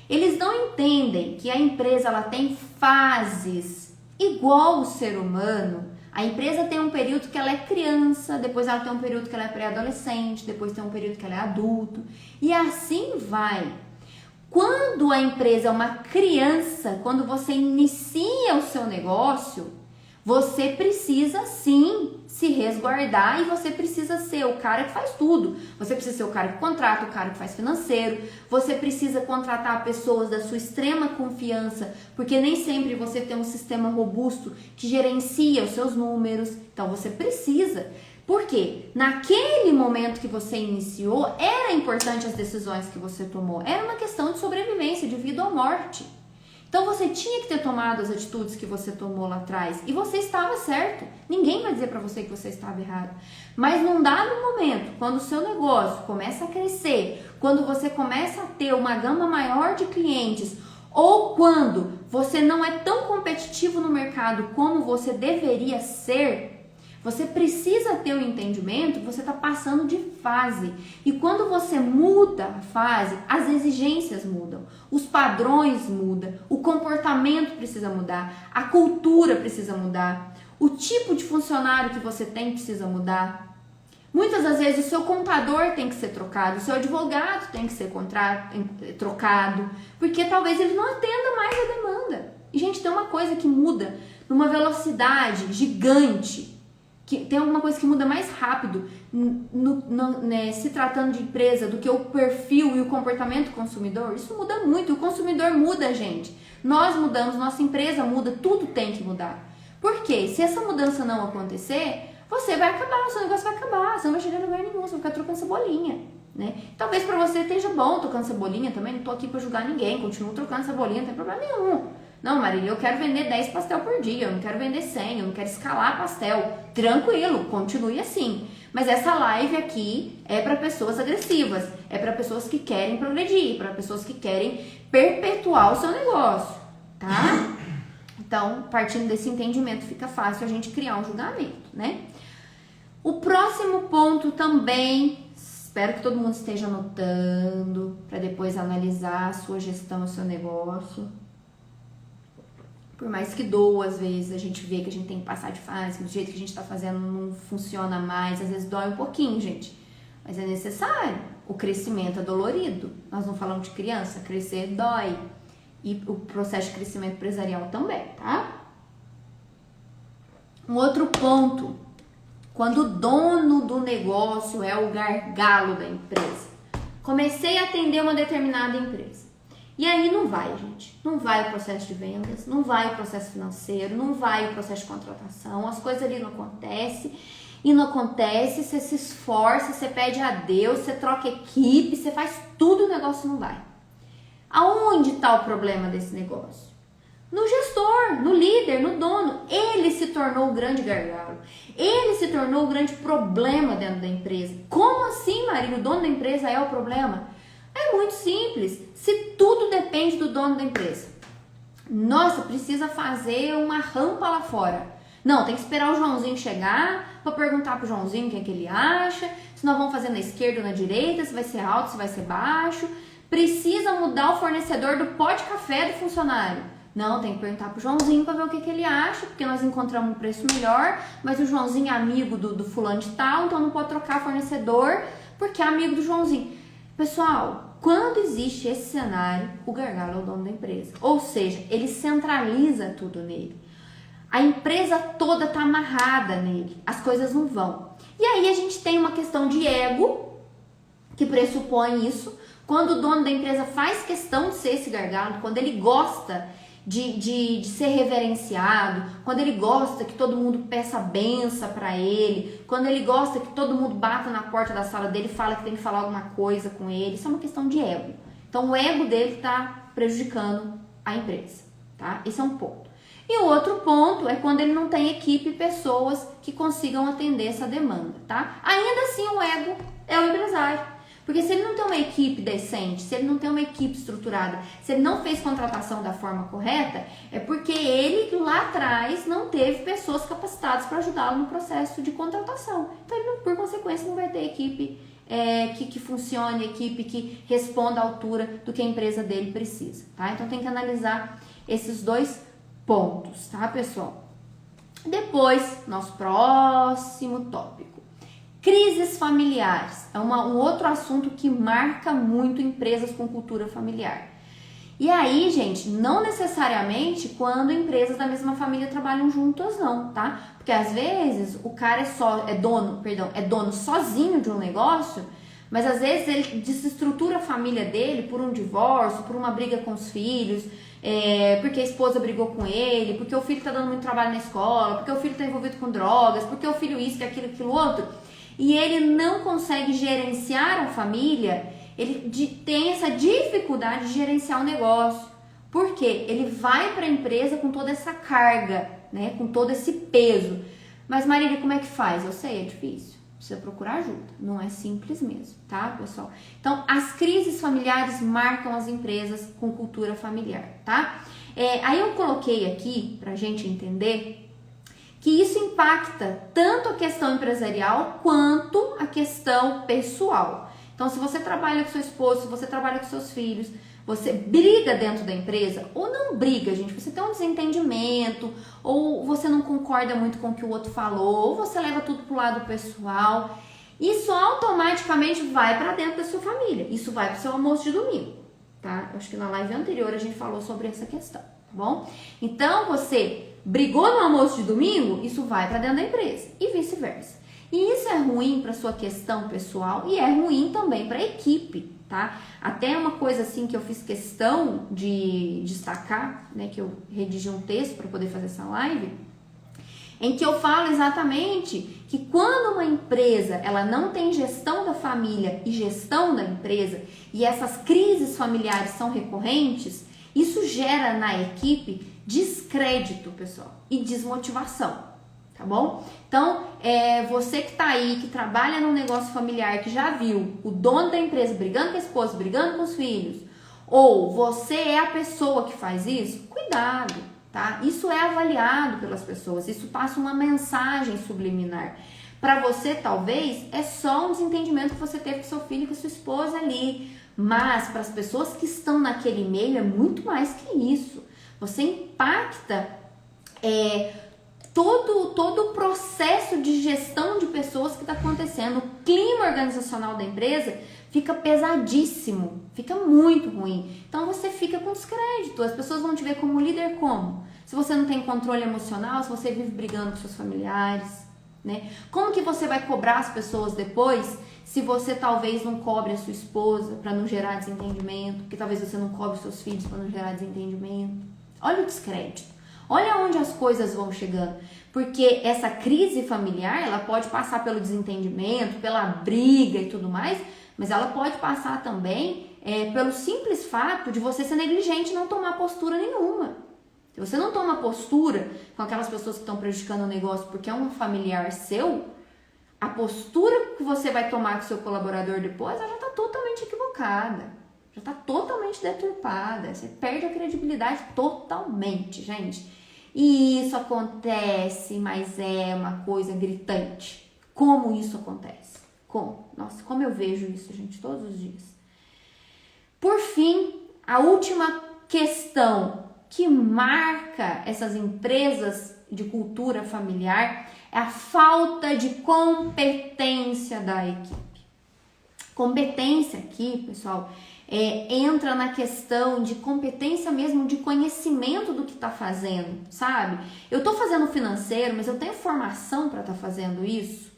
eles não entendem que a empresa ela tem fases igual o ser humano. A empresa tem um período que ela é criança, depois ela tem um período que ela é pré-adolescente, depois tem um período que ela é adulto, e assim vai. Quando a empresa é uma criança, quando você inicia o seu negócio, você precisa sim se resguardar e você precisa ser o cara que faz tudo. Você precisa ser o cara que contrata, o cara que faz financeiro. Você precisa contratar pessoas da sua extrema confiança, porque nem sempre você tem um sistema robusto que gerencia os seus números. Então você precisa. Por quê? Naquele momento que você iniciou, era importante as decisões que você tomou. Era uma questão de sobrevivência, de vida ou morte. Então você tinha que ter tomado as atitudes que você tomou lá atrás e você estava certo. Ninguém vai dizer para você que você estava errado. Mas num dado momento, quando o seu negócio começa a crescer, quando você começa a ter uma gama maior de clientes ou quando você não é tão competitivo no mercado como você deveria ser, você precisa ter o entendimento que você está passando de fase. E quando você muda a fase, as exigências mudam, os padrões mudam, o comportamento precisa mudar, a cultura precisa mudar, o tipo de funcionário que você tem precisa mudar. Muitas das vezes o seu contador tem que ser trocado, o seu advogado tem que ser trocado, porque talvez ele não atenda mais a demanda. E, gente, tem uma coisa que muda numa velocidade gigante. Que tem alguma coisa que muda mais rápido né, se tratando de empresa do que o perfil e o comportamento do consumidor. Isso muda muito, o consumidor muda, gente. Nós mudamos, nossa empresa muda, tudo tem que mudar. Por quê? Se essa mudança não acontecer, você vai acabar, o seu negócio vai acabar, você não vai chegar em lugar nenhum, você vai ficar trocando cebolinha, né? Talvez pra você esteja bom trocando cebolinha também, não tô aqui pra julgar ninguém, continuo trocando cebolinha, não tem problema nenhum. Não, Marília, eu quero vender 10 pastel por dia, eu não quero vender 100, eu não quero escalar pastel. Tranquilo, continue assim. Mas essa live aqui é para pessoas agressivas, é para pessoas que querem progredir, para pessoas que querem perpetuar o seu negócio, tá? Então, partindo desse entendimento, fica fácil a gente criar um julgamento, né? O próximo ponto também, espero que todo mundo esteja anotando, para depois analisar a sua gestão, o seu negócio. Por mais que doa, às vezes, a gente vê que a gente tem que passar de fase, que do jeito que a gente tá fazendo não funciona mais, às vezes dói um pouquinho, gente. Mas é necessário. O crescimento é dolorido. Nós não falamos de criança, crescer dói. E o processo de crescimento empresarial também, tá? Um outro ponto. quando o dono do negócio é o gargalo da empresa. Comecei a atender uma determinada empresa. E aí não vai, gente. Não vai o processo de vendas, não vai o processo financeiro, não vai o processo de contratação, as coisas ali não acontecem. E não acontece, você se esforça, você pede a Deus, você troca equipe, você faz tudo, o negócio não vai. Aonde está o problema desse negócio? No gestor, no líder, no dono. Ele se tornou o grande gargalo. Ele se tornou o grande problema dentro da empresa. Como assim, Marília? O dono da empresa é o problema? É muito simples. Se tudo depende do dono da empresa. Nossa, precisa fazer uma rampa lá fora. Não, tem que esperar o Joãozinho chegar para perguntar pro Joãozinho o que é que ele acha. Se nós vamos fazer na esquerda ou na direita, se vai ser alto, se vai ser baixo. Precisa mudar o fornecedor do pó de café do funcionário. Não, tem que perguntar pro Joãozinho para ver o que ele acha, porque nós encontramos um preço melhor, mas o Joãozinho é amigo do fulano de tal, então não pode trocar fornecedor, porque é amigo do Joãozinho. Pessoal, quando existe esse cenário, o gargalo é o dono da empresa. Ou seja, ele centraliza tudo nele. A empresa toda está amarrada nele, as coisas não vão. E aí a gente tem uma questão de ego, que pressupõe isso. Quando o dono da empresa faz questão de ser esse gargalo, quando ele gosta de ser reverenciado, quando ele gosta que todo mundo peça benção para ele, quando ele gosta que todo mundo bata na porta da sala dele e fala que tem que falar alguma coisa com ele, isso é uma questão de ego. Então o ego dele está prejudicando a empresa, tá? Esse é um ponto. E o outro ponto é quando ele não tem equipe, pessoas que consigam atender essa demanda, tá? Ainda assim o ego é o empresário. Porque se ele não tem uma equipe decente, se ele não tem uma equipe estruturada, se ele não fez contratação da forma correta, é porque ele lá atrás não teve pessoas capacitadas para ajudá-lo no processo de contratação. Então ele, por consequência, não vai ter equipe que funcione, equipe que responda à altura do que a empresa dele precisa, tá? Então tem que analisar esses dois pontos, tá, pessoal? Depois, nosso próximo tópico. Crises familiares é um outro assunto que marca muito empresas com cultura familiar. E aí, gente, não necessariamente quando empresas da mesma família trabalham juntas, não, tá? Porque às vezes o cara é dono sozinho de um negócio, mas às vezes ele desestrutura a família dele por um divórcio, por uma briga com os filhos, porque a esposa brigou com ele, porque o filho tá dando muito trabalho na escola, porque o filho tá envolvido com drogas, porque o filho isso, aquilo outro. E ele não consegue gerenciar a família, ele tem essa dificuldade de gerenciar o negócio. Por quê? Ele vai para a empresa com toda essa carga, né? Com todo esse peso. Mas Marília, como é que faz? Eu sei, é difícil. Precisa procurar ajuda. Não é simples mesmo, tá, pessoal? Então, as crises familiares marcam as empresas com cultura familiar, tá? Aí eu coloquei aqui, pra gente entender, que isso impacta tanto a questão empresarial quanto a questão pessoal. Então, se você trabalha com seu esposo, se você trabalha com seus filhos, você briga dentro da empresa, ou não briga, gente, você tem um desentendimento, ou você não concorda muito com o que o outro falou, ou você leva tudo pro lado pessoal, isso automaticamente vai para dentro da sua família, isso vai pro seu almoço de domingo, tá? Eu acho que na live anterior a gente falou sobre essa questão, tá bom? Então, você brigou no almoço de domingo, isso vai para dentro da empresa e vice-versa. E isso é ruim para sua questão pessoal e é ruim também para a equipe, tá? Até uma coisa assim que eu fiz questão de destacar, né, que eu redigi um texto para poder fazer essa live, em que eu falo exatamente que quando uma empresa ela não tem gestão da família e gestão da empresa e essas crises familiares são recorrentes, isso gera na equipe descrédito, pessoal, e desmotivação, tá bom? Então, você que tá aí, que trabalha num negócio familiar, que já viu o dono da empresa brigando com a esposa, brigando com os filhos, ou você é a pessoa que faz isso, cuidado, tá? Isso é avaliado pelas pessoas, isso passa uma mensagem subliminar. Para você, talvez, é só um desentendimento que você teve com seu filho, com sua esposa ali, mas para as pessoas que estão naquele meio é muito mais que isso. Você impacta todo o processo de gestão de pessoas que está acontecendo. O clima organizacional da empresa fica pesadíssimo, fica muito ruim. Então você fica com descrédito, as pessoas vão te ver como líder como? Se você não tem controle emocional, se você vive brigando com seus familiares, né? Como que você vai cobrar as pessoas depois se você talvez não cobre a sua esposa para não gerar desentendimento, que talvez você não cobre os seus filhos para não gerar desentendimento? Olha o descrédito. Olha onde as coisas vão chegando. Porque essa crise familiar, ela pode passar pelo desentendimento, pela briga e tudo mais, mas ela pode passar também pelo simples fato de você ser negligente e não tomar postura nenhuma. Se você não toma postura com aquelas pessoas que estão prejudicando o negócio porque é um familiar seu, a postura que você vai tomar com o seu colaborador depois, ela já está totalmente equivocada. Já está totalmente deturpada. Você perde a credibilidade totalmente, gente. E isso acontece, mas é uma coisa gritante. Como isso acontece? Como? Nossa, como eu vejo isso, gente, todos os dias. Por fim, a última questão que marca essas empresas de cultura familiar é a falta de competência da equipe. Competência aqui, pessoal, entra na questão de competência mesmo, de conhecimento do que está fazendo, sabe? Eu estou fazendo financeiro, mas eu tenho formação para estar fazendo isso?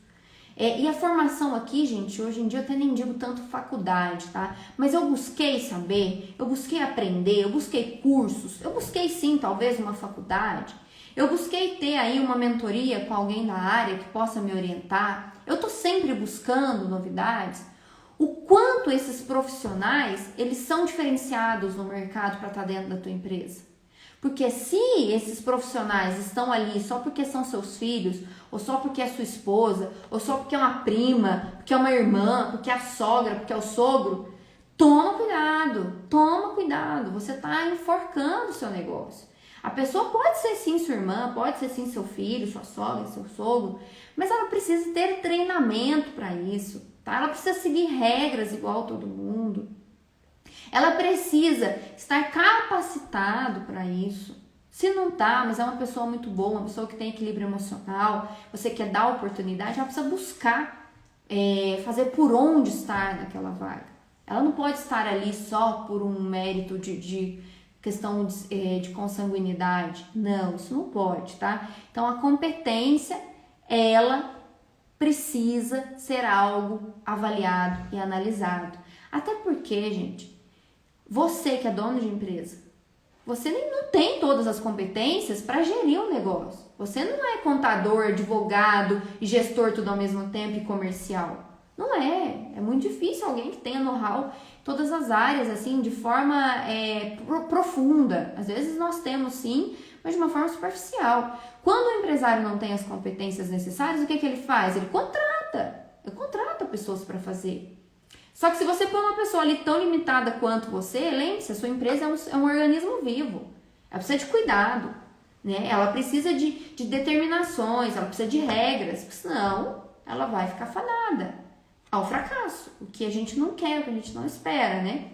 E a formação aqui, gente, hoje em dia eu até nem digo tanto faculdade, tá? Mas eu busquei saber, eu busquei aprender, eu busquei cursos, eu busquei sim, talvez uma faculdade, eu busquei ter aí uma mentoria com alguém da área que possa me orientar, eu tô sempre buscando novidades. O quanto esses profissionais, eles são diferenciados no mercado para estar dentro da tua empresa. Porque se esses profissionais estão ali só porque são seus filhos, ou só porque é sua esposa, ou só porque é uma prima, porque é uma irmã, porque é a sogra, porque é o sogro, toma cuidado, você está enforcando o seu negócio. A pessoa pode ser sim sua irmã, pode ser sim seu filho, sua sogra, seu sogro, mas ela precisa ter treinamento para isso, tá? Ela precisa seguir regras igual todo mundo. Ela precisa estar capacitado para isso. Se não tá, mas é uma pessoa muito boa, uma pessoa que tem equilíbrio emocional, você quer dar oportunidade, ela precisa buscar fazer por onde estar naquela vaga. Ela não pode estar ali só por um mérito de questão de consanguinidade. Não, isso não pode, tá? Então a competência, ela precisa ser algo avaliado e analisado. Até porque, gente, você que é dono de empresa, você não tem todas as competências para gerir um negócio. Você não é contador, advogado e gestor tudo ao mesmo tempo e comercial. Não é. É muito difícil alguém que tenha know-how em todas as áreas, assim, de forma profunda. Às vezes nós temos sim, mas de uma forma superficial. Quando o empresário não tem as competências necessárias, o que ele faz? Ele contrata pessoas para fazer. Só que se você põe uma pessoa ali tão limitada quanto você, lembre-se, a sua empresa é um organismo vivo. Ela precisa de cuidado, né? Ela precisa de determinações, ela precisa de regras, senão ela vai ficar fadada ao fracasso, o que a gente não quer, o que a gente não espera, né?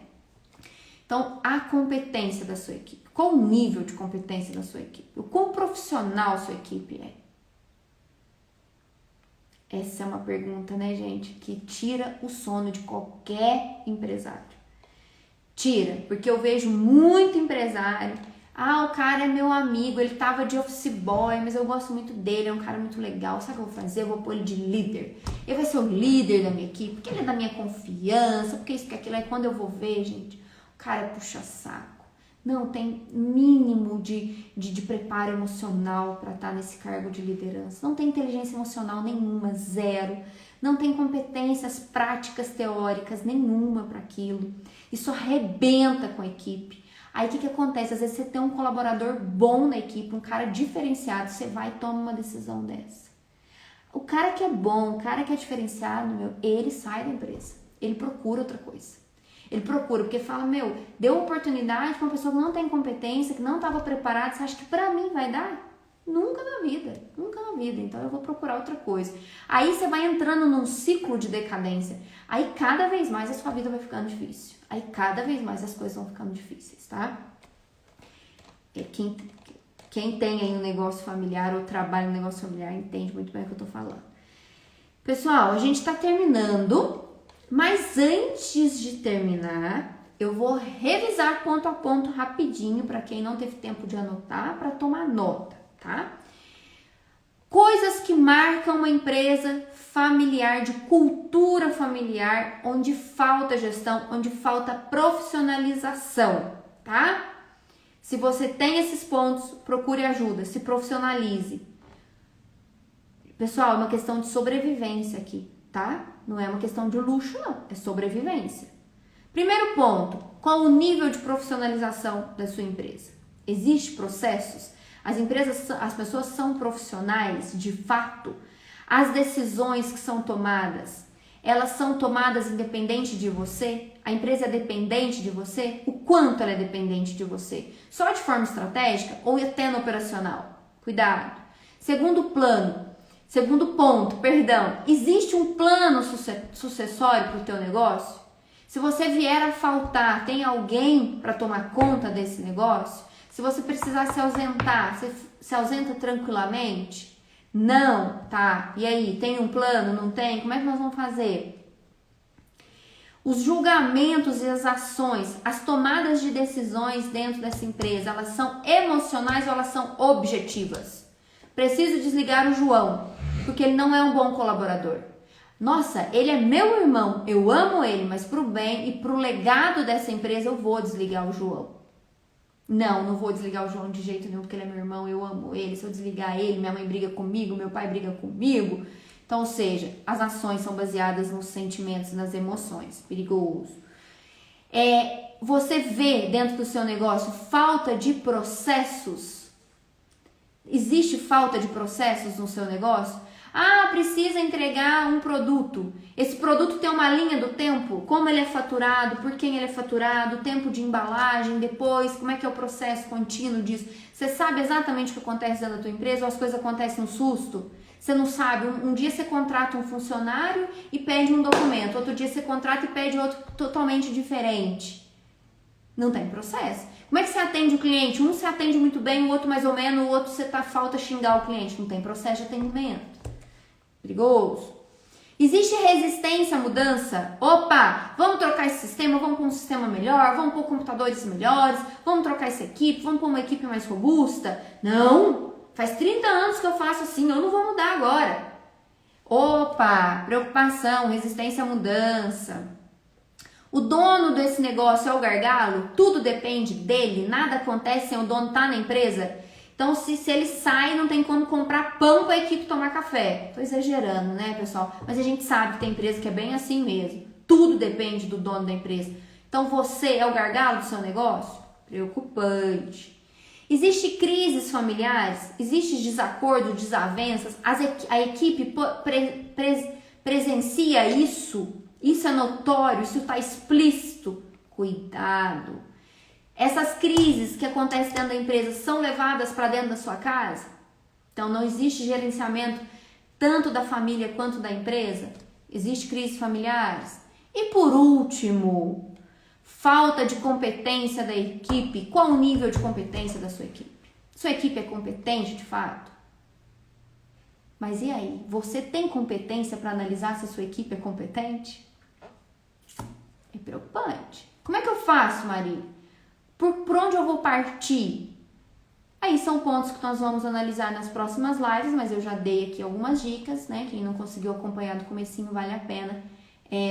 Então, a competência da sua equipe. Qual o nível de competência da sua equipe? O quão profissional a sua equipe é? Essa é uma pergunta, né, gente, que tira o sono de qualquer empresário. Tira, porque eu vejo muito empresário. O cara é meu amigo, ele tava de office boy, mas eu gosto muito dele, é um cara muito legal. Sabe o que eu vou fazer? Eu vou pôr ele de líder. Ele vai ser o líder da minha equipe, porque ele é da minha confiança, porque isso, porque aquilo. Aí quando eu vou ver, gente, o cara puxa saco. Não tem mínimo de preparo emocional para estar nesse cargo de liderança. Não tem inteligência emocional nenhuma, zero. Não tem competências práticas teóricas nenhuma para aquilo. Isso arrebenta com a equipe. Aí o que acontece? Às vezes você tem um colaborador bom na equipe, um cara diferenciado, você vai e toma uma decisão dessa. O cara que é bom, o cara que é diferenciado, ele sai da empresa. Ele procura outra coisa. Ele procura, porque fala, deu oportunidade para uma pessoa que não tem competência, que não estava preparada, você acha que para mim vai dar? Nunca na vida, então eu vou procurar outra coisa. Aí você vai entrando num ciclo de decadência, aí cada vez mais a sua vida vai ficando difícil, aí cada vez mais as coisas vão ficando difíceis, tá? Quem tem aí um negócio familiar ou trabalha no negócio familiar entende muito bem o que eu tô falando. Pessoal, a gente tá terminando. Mas antes de terminar, eu vou revisar ponto a ponto rapidinho para quem não teve tempo de anotar, para tomar nota, tá? Coisas que marca uma empresa familiar, de cultura familiar, onde falta gestão, onde falta profissionalização, tá? Se você tem esses pontos, procure ajuda, se profissionalize. Pessoal, é uma questão de sobrevivência aqui, tá? Não é uma questão de luxo, não, é sobrevivência. Primeiro ponto, qual o nível de profissionalização da sua empresa? Existem processos? As pessoas são profissionais, de fato? As decisões que são tomadas, elas são tomadas independente de você? A empresa é dependente de você? O quanto ela é dependente de você? Só de forma estratégica ou até no operacional? Cuidado. Segundo ponto, existe um plano sucessório para o teu negócio? Se você vier a faltar, tem alguém para tomar conta desse negócio? Se você precisar se ausentar, você se ausenta tranquilamente? Não, tá? E aí, tem um plano? Não tem? Como é que nós vamos fazer? Os julgamentos e as ações, as tomadas de decisões dentro dessa empresa, elas são emocionais ou elas são objetivas? Preciso desligar o João, porque ele não é um bom colaborador. Nossa, ele é meu irmão, eu amo ele, mas pro bem e pro legado dessa empresa eu vou desligar o João. Não vou desligar o João de jeito nenhum, porque ele é meu irmão, eu amo ele. Se eu desligar ele, minha mãe briga comigo, meu pai briga comigo. Então, ou seja, as ações são baseadas nos sentimentos, nas emoções. Perigoso. Você vê dentro do seu negócio falta de processos? Existe falta de processos no seu negócio? Precisa entregar um produto. Esse produto tem uma linha do tempo, como ele é faturado, por quem ele é faturado, tempo de embalagem, depois, como é que é o processo contínuo disso. Você sabe exatamente o que acontece dentro da tua empresa ou as coisas acontecem no susto? Você não sabe, um dia você contrata um funcionário e pede um documento, outro dia você contrata e pede outro totalmente diferente. Não tem processo. Como é que você atende o cliente? Um você atende muito bem, o outro mais ou menos, o outro você falta xingar o cliente. Não tem processo de atendimento. Perigoso. Existe resistência à mudança? Opa, vamos trocar esse sistema, vamos para um sistema melhor, vamos pôr computadores melhores, vamos trocar essa equipe, vamos pôr uma equipe mais robusta? Não, faz 30 anos que eu faço assim, eu não vou mudar agora. Opa, preocupação, resistência à mudança. O dono desse negócio é o gargalo? Tudo depende dele, nada acontece sem o dono estar na empresa? Então, se ele sai, não tem como comprar pão para a equipe tomar café. Tô exagerando, né, pessoal? Mas a gente sabe que tem empresa que é bem assim mesmo. Tudo depende do dono da empresa. Então, você é o gargalo do seu negócio? Preocupante. Existem crises familiares? Existe desacordo, desavenças? A equipe presencia isso? Isso é notório? Isso está explícito? Cuidado. Essas crises que acontecem dentro da empresa são levadas para dentro da sua casa? Então, não existe gerenciamento tanto da família quanto da empresa? Existem crises familiares? E por último, falta de competência da equipe. Qual o nível de competência da sua equipe? Sua equipe é competente de fato? Mas e aí? Você tem competência para analisar se a sua equipe é competente? É preocupante. Como é que eu faço, Maria? Por onde eu vou partir? Aí são pontos que nós vamos analisar nas próximas lives, mas eu já dei aqui algumas dicas, né? Quem não conseguiu acompanhar do comecinho, vale a pena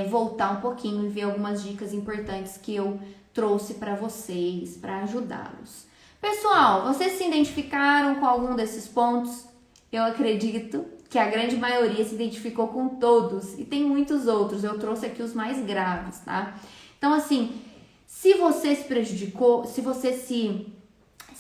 voltar um pouquinho e ver algumas dicas importantes que eu trouxe para vocês, para ajudá-los. Pessoal, vocês se identificaram com algum desses pontos? Eu acredito que a grande maioria se identificou com todos, e tem muitos outros, eu trouxe aqui os mais graves, tá? Então, assim, se você se prejudicou, se você se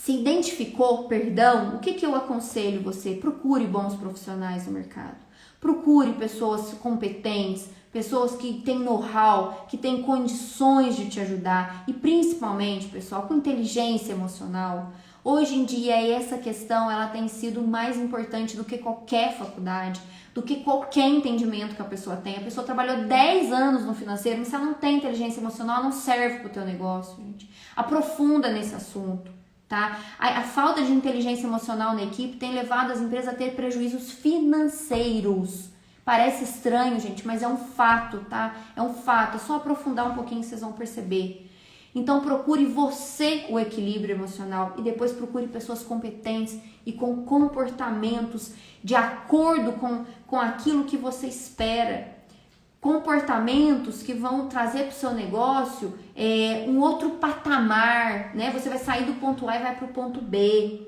identificou, o que eu aconselho você? Procure bons profissionais no mercado. Procure pessoas competentes, pessoas que têm know-how, que têm condições de te ajudar e principalmente, pessoal, com inteligência emocional. Hoje em dia, essa questão ela tem sido mais importante do que qualquer faculdade, do que qualquer entendimento que a pessoa tem. A pessoa trabalhou 10 anos no financeiro, mas se ela não tem inteligência emocional, não serve para o teu negócio, gente. Aprofunda nesse assunto, tá? A falta de inteligência emocional na equipe tem levado as empresas a ter prejuízos financeiros. Parece estranho, gente, mas é um fato, tá? É um fato. É só aprofundar um pouquinho que vocês vão perceber. Então procure você o equilíbrio emocional e depois procure pessoas competentes e com comportamentos de acordo com aquilo que você espera. Comportamentos que vão trazer para o seu negócio um outro patamar, né? Você vai sair do ponto A e vai para o ponto B.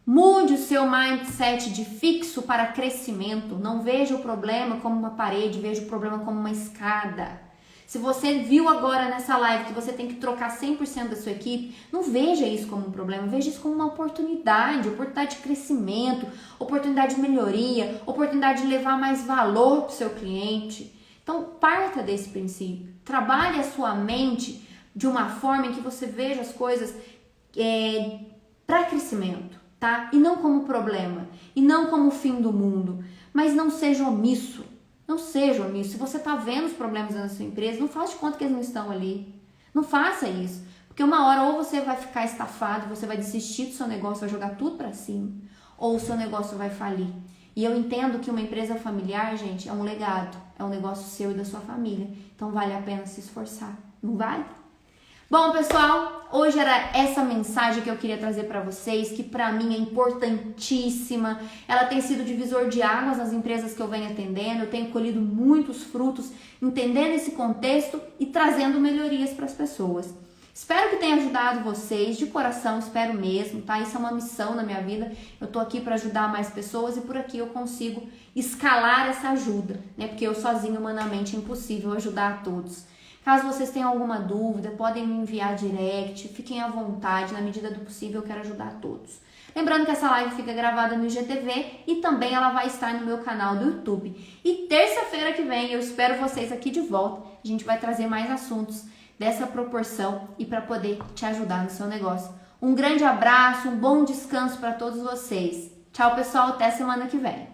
Mude o seu mindset de fixo para crescimento. Não veja o problema como uma parede, veja o problema como uma escada. Se você viu agora nessa live que você tem que trocar 100% da sua equipe, não veja isso como um problema, veja isso como uma oportunidade de crescimento, oportunidade de melhoria, oportunidade de levar mais valor para o seu cliente. Então, parta desse princípio. Trabalhe a sua mente de uma forma em que você veja as coisas para crescimento, tá? E não como problema, e não como o fim do mundo, mas não seja omisso. Não seja omisso. Se você está vendo os problemas na sua empresa, não faça de conta que eles não estão ali. Não faça isso. Porque uma hora ou você vai ficar estafado, você vai desistir do seu negócio, vai jogar tudo para cima, ou o seu negócio vai falir. E eu entendo que uma empresa familiar, gente, é um legado. É um negócio seu e da sua família. Então vale a pena se esforçar. Não vale? Bom, pessoal, hoje era essa mensagem que eu queria trazer para vocês, que para mim é importantíssima. Ela tem sido divisor de águas nas empresas que eu venho atendendo. Eu tenho colhido muitos frutos entendendo esse contexto e trazendo melhorias para as pessoas. Espero que tenha ajudado vocês, de coração, espero mesmo, tá? Isso é uma missão na minha vida. Eu tô aqui para ajudar mais pessoas e por aqui eu consigo escalar essa ajuda, né? Porque eu sozinho, humanamente, é impossível ajudar a todos. Caso vocês tenham alguma dúvida, podem me enviar direct, fiquem à vontade, na medida do possível eu quero ajudar a todos. Lembrando que essa live fica gravada no IGTV e também ela vai estar no meu canal do YouTube. E terça-feira que vem eu espero vocês aqui de volta, a gente vai trazer mais assuntos dessa proporção e para poder te ajudar no seu negócio. Um grande abraço, um bom descanso para todos vocês. Tchau, pessoal, até semana que vem.